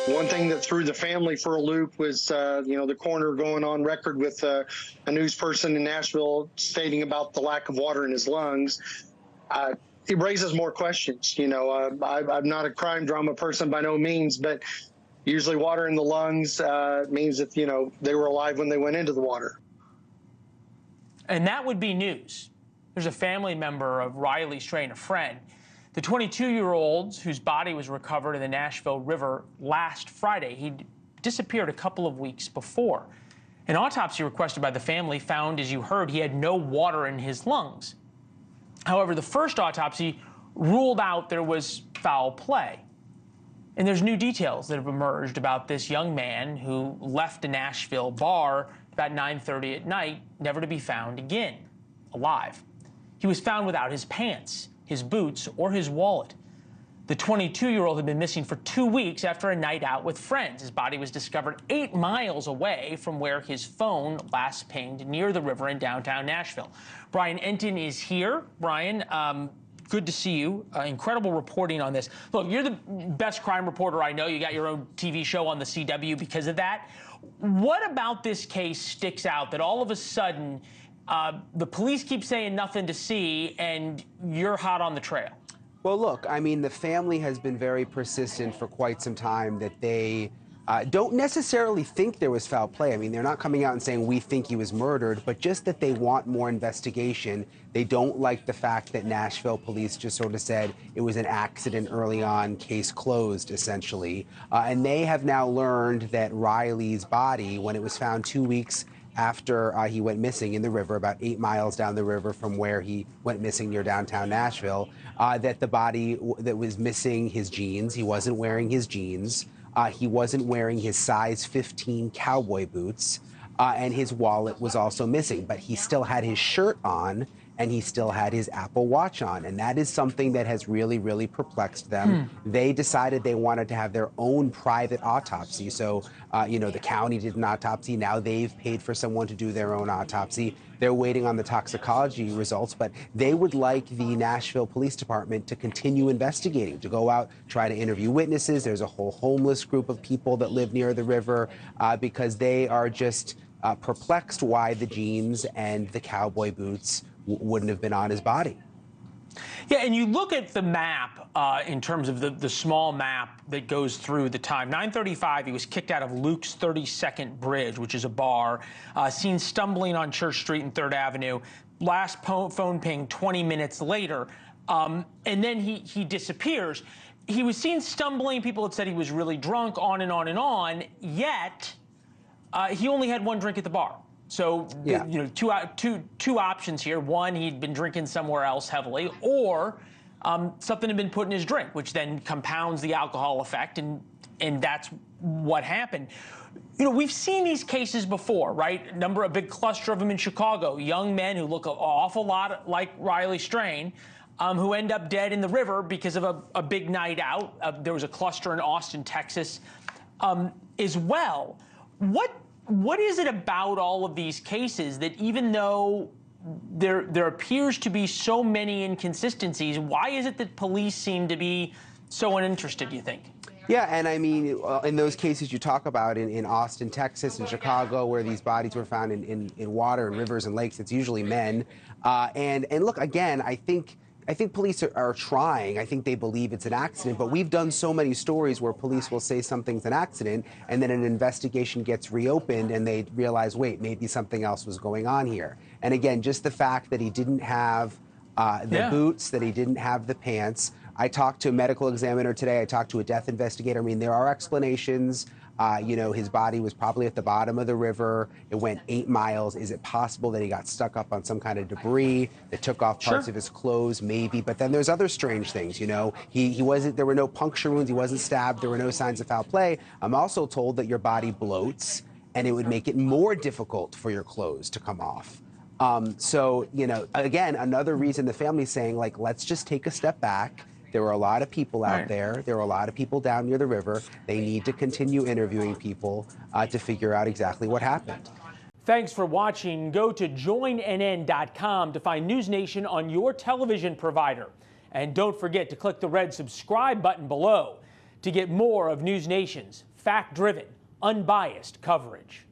One thing that threw the family for a loop was, the coroner going on record with a news person in Nashville stating about the lack of water in his lungs. It raises more questions. I'm not a crime drama person by no means, but usually water in the lungs means that, they were alive when they went into the water. And that would be news. There's a family member of Riley Strain, a friend. The 22-year-old whose body was recovered in the Nashville River last Friday, he disappeared a couple of weeks before. An autopsy requested by the family found, as you heard, he had no water in his lungs. However, the first autopsy ruled out there was foul play. And there's new details that have emerged about this young man who left a Nashville bar about 9:30 at night, never to be found again, alive. He was found without his pants, his boots, or his wallet. The 22-year-old had been missing for 2 weeks after a night out with friends. His body was discovered 8 miles away from where his phone last pinged near the river in downtown Nashville. Brian Entin is here. Brian, good to see you. Incredible reporting on this. Look, you're the best crime reporter I know. You got your own TV show on the CW because of that. What about this case sticks out that all of a sudden the police keep saying nothing to see and you're hot on the trail? Well, look, I mean, the family has been very persistent for quite some time that they don't necessarily think there was foul play. I mean, they're not coming out and saying we think he was murdered, but just that they want more investigation. They don't like the fact that Nashville police just sort of said it was an accident early on, case closed, essentially. And they have now learned that Riley's body, when it was found 2 weeks after he went missing in the river, about 8 miles down the river from where he went missing near downtown Nashville, that the body that was missing his jeans, he wasn't wearing his jeans, he wasn't wearing his size 15 cowboy boots, and his wallet was also missing, but he still had his shirt on and he still had his Apple Watch on. And that is something that has really, really perplexed them. They decided they wanted to have their own private autopsy. So, the county did an autopsy. Now they've paid for someone to do their own autopsy. They're waiting on the toxicology results, but they would like the Nashville Police Department to continue investigating, to go out, try to interview witnesses. There's a whole homeless group of people that live near the river because they are just perplexed why the jeans and the cowboy boots wouldn't have been on his body. Yeah, and you look at the map in terms of the small map that goes through the time. 9:35, he was kicked out of Luke's 32nd Bridge, which is a bar, seen stumbling on Church Street and 3rd Avenue. Last phone ping 20 minutes later, and then he disappears. He was seen stumbling. People had said he was really drunk, on and on and on, yet he only had one drink at the bar. So, yeah. Two options here. One, he'd been drinking somewhere else heavily, or something had been put in his drink, which then compounds the alcohol effect, and that's what happened. We've seen these cases before, right? A big cluster of them in Chicago. Young men who look an awful lot like Riley Strain, who end up dead in the river because of a big night out. There was a cluster in Austin, Texas, as well. What is it about all of these cases that even though there appears to be so many inconsistencies, why is it that police seem to be so uninterested, do you think? Yeah, and I mean, in those cases you talk about in Austin, Texas, and Chicago, where these bodies were found in water and rivers and lakes, it's usually men. And look, again, I think police are trying. I think they believe it's an accident, but we've done so many stories where police will say something's an accident and then an investigation gets reopened and they realize, wait, maybe something else was going on here. And again, just the fact that he didn't have the boots, that he didn't have the pants. I talked to a medical examiner today. I talked to a death investigator. I mean, there are explanations. His body was probably at the bottom of the river. It went 8 miles. Is it possible that he got stuck up on some kind of debris that took off parts of his clothes? Maybe. But then there's other strange things. He wasn't. There were no puncture wounds. He wasn't stabbed. There were no signs of foul play. I'm also told that your body bloats, and it would make it more difficult for your clothes to come off. So again, another reason the family's saying, like, let's just take a step back. There were a lot of people out there. There were a lot of people down near the river. They need to continue interviewing people to figure out exactly what happened. Thanks for watching. Go to joinnn.com to find NewsNation on your television provider. And don't forget to click the red subscribe button below to get more of NewsNation's fact-driven, unbiased coverage.